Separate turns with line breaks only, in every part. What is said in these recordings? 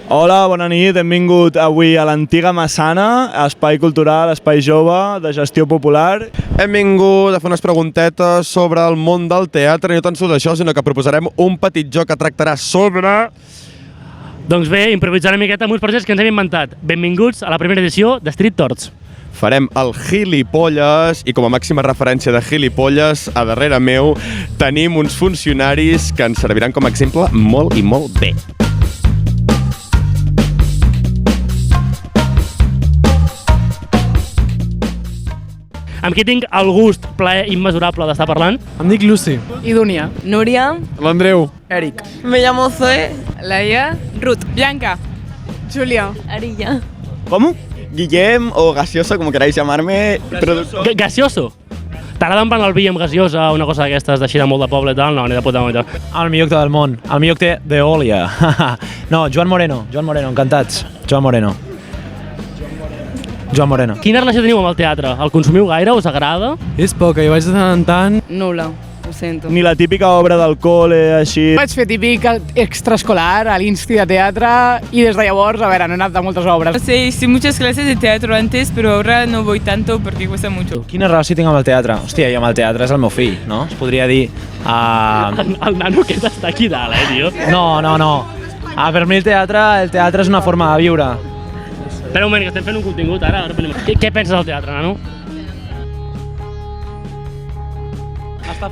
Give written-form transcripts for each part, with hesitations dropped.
Hola, bona nit, benvingut avui a l'antiga Massana, espai cultural, espai jove, de gestió popular.
Hem vingut a fer unes preguntetes sobre el món del teatre, i no tan sols això, sinó que proposarem un petit joc que tractarà sobre...
Doncs bé, improvisar una miqueta amb uns projectes que ens hem inventat. Benvinguts a la primera edició de Street Torts.
Farem el Gilipolles i com a màxima referència de Gilipolles, a darrere meu tenim uns funcionaris que ens serviran com a exemple molt i molt bé.
Amb qui tinc el gust, plaer immesurable d'estar parlant?
Em dic Lucy.
Idunia.
Nuria.
L'Andreu.
Eric.
Me llamo Zoe.
Laia.
Ruth.
Bianca. Julia.
Arilla.
¿Cómo?
Guillem o Gaseoso, como queráis llamarme.
Gaseoso. T'agrada en plan el vi amb gaseosa o una cosa d'aquestes d'així de molt de poble i tal? No, ni de puta mare.
El millor actor del món. El millor actor d'Eòlia. No, Joan Moreno, encantats. Joan Moreno.
Quina relació teniu amb el teatre? El consumiu gaire? Us agrada?
És poca, hi vaig de tant en tant.
Nula. Ho sento.
Ni la típica obra del col·le, així...
Vaig fer típic extraescolar a l'Insti de Teatre i des de llavors, a veure, no he anat a moltes obres.
Sí, hice muchas clases de teatro antes, pero ahora no voy tanto porque cuesta mucho.
Quina relació tinc amb el teatre? Hòstia, jo amb el teatre és el meu fill, no? Es podria dir...
El nano aquest està aquí dalt, tio.
No. Per mi el teatre és una forma de viure.
Espera un moment, que estem fent un contingut ara. Què penses del teatre, nano?
Està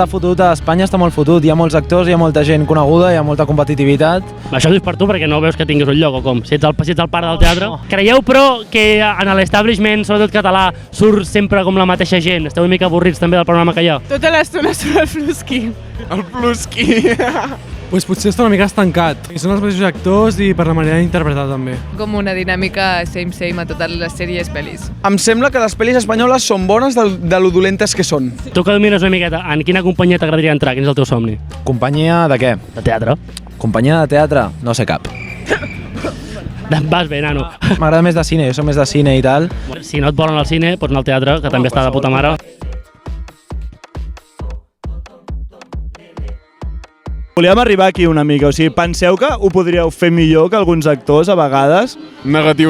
fotut, a Espanya està molt fotut. Hi ha molts actors, hi ha molta gent coneguda, hi ha molta competitivitat.
Això ho dius per tu perquè no veus que tinguis un lloc o com? Si ets el pare del teatre? No. Creieu, però, que en l'establishment, sobretot català, surt sempre com la mateixa gent? Esteu una mica avorrits també del programa que hi ha?
Tota l'estona surt el Flusky.
El Plusky!
Pues potser està una mica estancat. Són els mateixos actors i per la manera d'interpretar també.
Com una dinàmica same a totes les sèries pel·lis.
Em sembla que les pel·lis espanyoles són bones de lo dolentes que són.
Tu que domines una miqueta, en quina companyia t'agradaria entrar? Quin és el teu somni?
Companyia de què?
De teatre.
Companyia de teatre? No sé cap.
Vas bé, nano.
M'agrada més de cine, jo soc més de cine i tal.
Si no et volen al cine, pots anar al teatre, que també està de puta mare.
Volíem arribar aquí una mica, o sigui, penseu que ho podríeu fer millor que alguns actors a vegades?
Negatiu.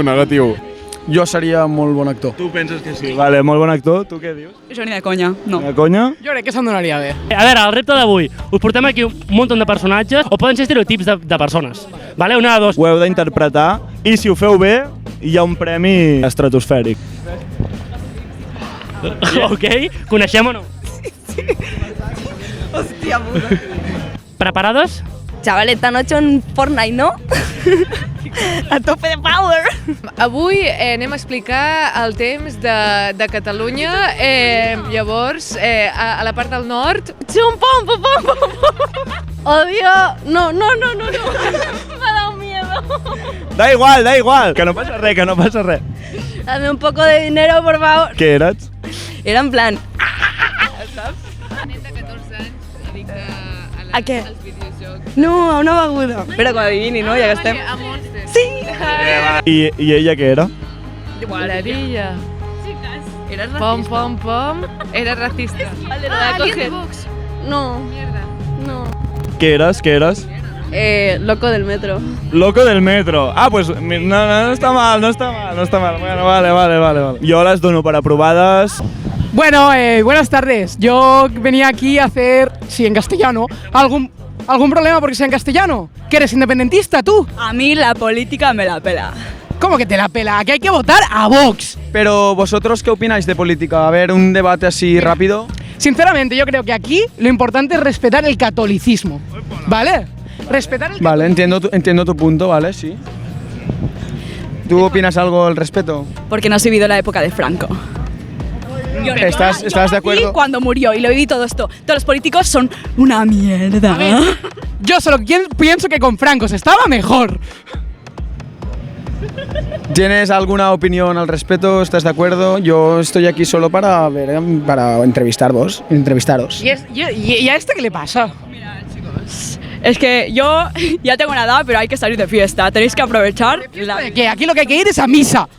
Jo seria molt bon actor.
Tu penses que sí? Vale, molt bon actor. Tu què dius?
Yo ni de coña, no.
De conya?
Jo crec que se'm donaria bé.
A veure, el repte d'avui. Us portem aquí un munt de personatges, o poden ser estereotips de persones. Vale? Una de dos.
Ho heu d'interpretar i si ho feu bé, hi ha un premi estratosfèric.
Ok? Coneixem o no?
Hòstia puta.
Preparades?
Chavales, esta noche en Fortnite, ¿no? A tope de power.
Avui anem a explicar el temps de Catalunya. Llavors, a la part del nord...
Chum, pum, pum, pum, pum. Odio. No. Me ha dado miedo.
Da igual, que no passa res,
Dame un poco de dinero, por favor.
Què eres?
Era en plan...
Nen de 14 anys, addicte
A què?
als videojocs.
No, a una beguda. Espera que ho adivini, no? Ja que estem.
A Monster.
Sí!
I ella què era?
Guarderia.
Eres
Pom. Era racista.
Xbox. No.
Mierda.
No.
Què eres?
Loco del metro.
Loco del metro. Ah, pues no está mal. Bueno, vale. Yo las dono para aprobadas.
Bueno, buenas tardes. Yo venía aquí a hacer, sí, en castellano, algún problema porque sea en castellano. ¿Que eres independentista, tú?
A mí la política me la pela.
¿Cómo que te la pela? Aquí hay que votar a Vox.
Pero vosotros, ¿qué opináis de política? A ver, un debate así rápido.
Sinceramente, yo creo que aquí lo importante es respetar el catolicismo, ¿vale? Respetar el
Vale, entiendo tu punto, vale, sí. ¿Tú opinas algo al respecto?
Porque no has vivido la época de Franco.
¿Estás de acuerdo?
Y cuando murió, y lo viví todo esto. Todos los políticos son una mierda.
Yo solo pienso que con Franco se estaba mejor.
¿Tienes alguna opinión al respecto? ¿Estás de acuerdo? Yo estoy aquí solo para entrevistaros.
¿Y a este qué le pasa?
Es que yo ya tengo una edad, pero hay que salir de fiesta. Tenéis que aprovechar.
Que aquí lo que hay que ir es a misa.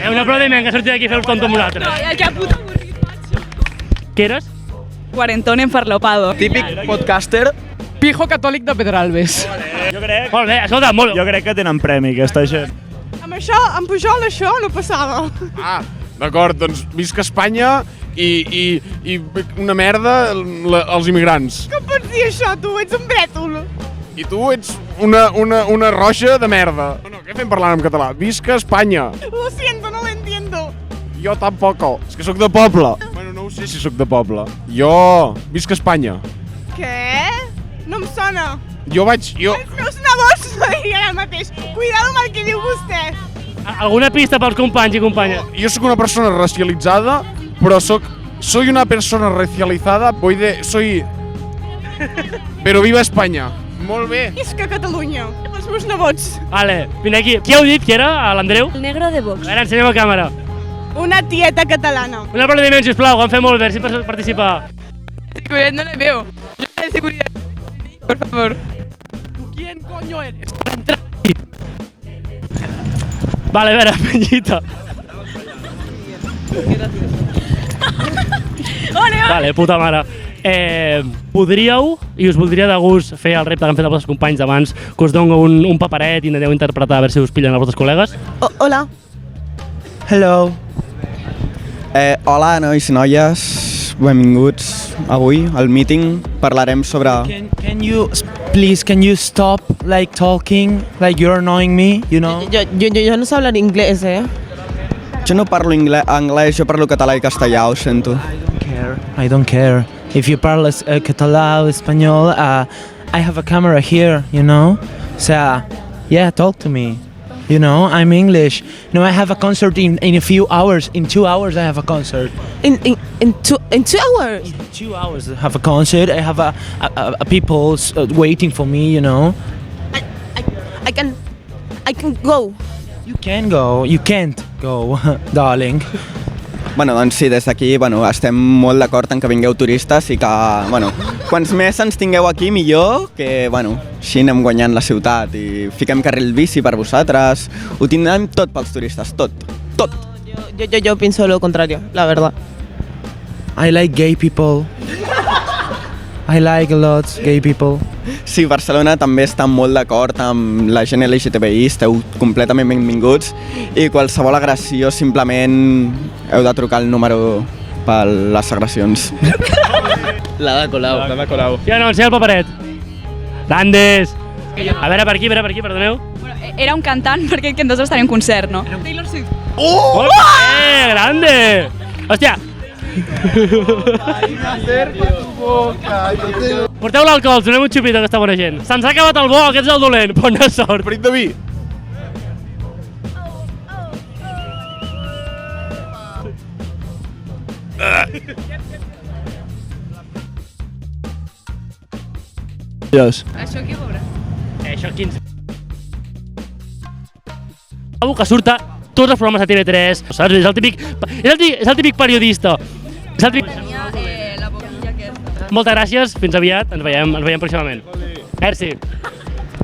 Un aplaudiment, que sortit d'aquí a fer el tonto amb nosaltres.
Ay, qué puto aburrido, macho.
Què eres?
Cuarentón enfarlopado.
Típic podcaster.
Pijo catòlic de Pedralbes.
Jo crec,
Molt bé, escolta, molt...
jo crec que tenen premi, aquesta gent.
Amb això, amb Pujol, això no passava.
Ah, d'acord, doncs visca Espanya i una merda els immigrants.
Com pots dir això, tu? Ets un brètol.
I tu ets una roja de merda. No, què fem parlant en català? Visca Espanya.
Lo siento, no lo entiendo.
Jo tampoco. És que sóc de poble. Bueno, no ho sé si sóc de poble. Jo, visca Espanya.
Què? No em sona.
Jo...
Els meus nebots no dirien el mateix. Cuidado amb el que diu vostè.
Alguna pista pels companys i companyes?
Jo sóc una persona racialitzada, però soy una persona racializada, soy... Però viva Espanya. Molt bé.
Visca Catalunya. Els meus nebots.
Vale, vine aquí. Qui heu dit que era, l'Andreu?
El negro de Vox.
A veure, ensenyem a càmera.
Una tieta catalana.
Un aplaudiment, sisplau, ho han fet molt bé, sí, per participar.
Seguridad no le veo. Yo de seguridad. Por favor.
¿Quién coño eres?
Vale, a veure, penyita. Vale, puta mare. Podríeu, i us voldria de gust fer el repte que han fet els vostres companys d'abans, que us dono un paperet i aneu a interpretar a veure si us pillen els vostres col·legues?
Hola.
Hello. Hola, nois i noies. Benvinguts avui al meeting. Parlarem sobre...
Can you stop like talking like you're annoying me, you know?
Yo no sé hablar inglés,
Jo no parlo anglès, jo parlo català i castellà, ho sento.
I don't care. If you parle català o espanyol, I have a camera here, you know? So, yeah, talk to me. You know, I'm English. No, I have a concert in a few hours. In 2 hours, I have a concert.
In 2 hours?
In 2 hours, I have a concert. I have a people waiting for me, you know?
I can go.
You can go. You can't go, darling.
Bueno, doncs sí, des d'aquí estem molt d'acord en que vingueu turistes i que, quants més ens tingueu aquí millor, que, així anem guanyant la ciutat i fiquem carril bici per vosaltres. Ho tindrem tot pels turistes, tot.
Yo pienso lo contrario, la verdad.
I like gay people. I like a lot gay people.
Sí, Barcelona també està molt d'acord amb la gent LGTBI, esteu completament benvinguts i qualsevol agressió simplement heu de trucar el número per les agressions.
La de Colau.
Ja no, ensenya el paperet. Grandes. A veure per aquí, perdoneu.
Era un cantant perquè que nosaltres tenim concert, no? Taylor Swift.
¡Oh! ¡Grande! Hòstia! Porteu l'alcohol, donem un xupito a aquesta bona gent. Se'ns ha acabat el bo, aquest és el dolent. Bona sort.
Prit de vi.
Això qui ho veurà?
Això 15. Segur que surt a tots els programes de TV3, saps? És el típic periodista. És el típic... Moltes gràcies, fins aviat, ens veiem pròximament. Merci.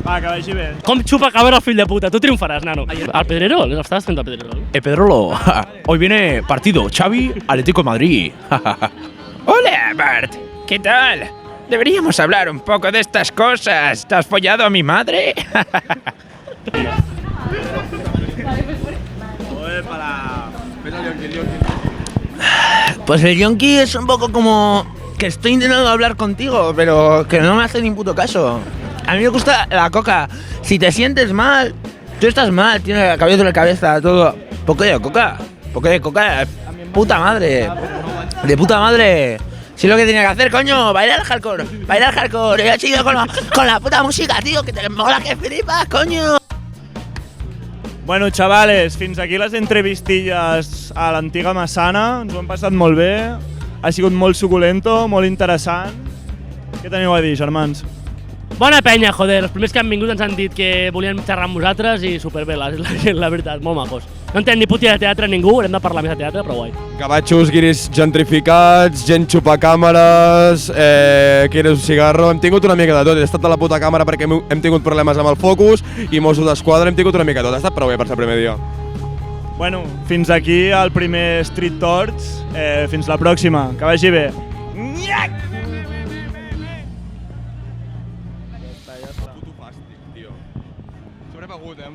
Va, que vagi bé.
Com xupa cabra el fill de puta, tu triomfaràs, nano. El Pedrero, l'estaves fent el Pedrero.
Pedrolo, hoy viene partido Xavi, Atlético de Madrid.
Hola, Bart. ¿Qué tal? Deberíamos hablar un poco de estas cosas. ¿Te has follado a mi madre?
Pues el yonki es un poco como que estoy intentando hablar contigo, pero que no me hace ni puto caso. A mí me gusta la coca. Si te sientes mal, tú estás mal, tienes el cabello en la cabeza, todo. ¿Por qué de coca? ¿Por qué de coca? Puta madre. De puta madre. Si es lo que tenía que hacer, coño, bailar hardcore. He hecho con la puta música, tío, que te mola que flipas, coño.
Bueno, xavales, fins aquí les entrevistilles a l'antiga Massana. Ens ho hem passat molt bé. Ha sigut molt suculento, molt interessant. Què teniu a dir, germans?
Bona penya, joder. Els primers que han vingut ens han dit que volien xerrar amb nosaltres i superbé, la veritat, molt macos. No entenc ni puta de teatre ningú, haurem de parlar més de teatre, però guai.
Gavatxos, guiris gentrificats, gent xupacàmeres, quieres un cigarro... Hem tingut una mica de tot. He estat a la puta càmera perquè hem tingut problemes amb el focus i Mossos d'Esquadra hem tingut una mica de tot. Ha estat prou bé per ser el primer dia.
Bueno, fins aquí el primer Street Torch. Fins la pròxima. Que vagi bé.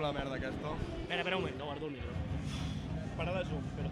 amb la merda aquesta.
Espera un moment, que guardo el micro.
Para de zoom, però...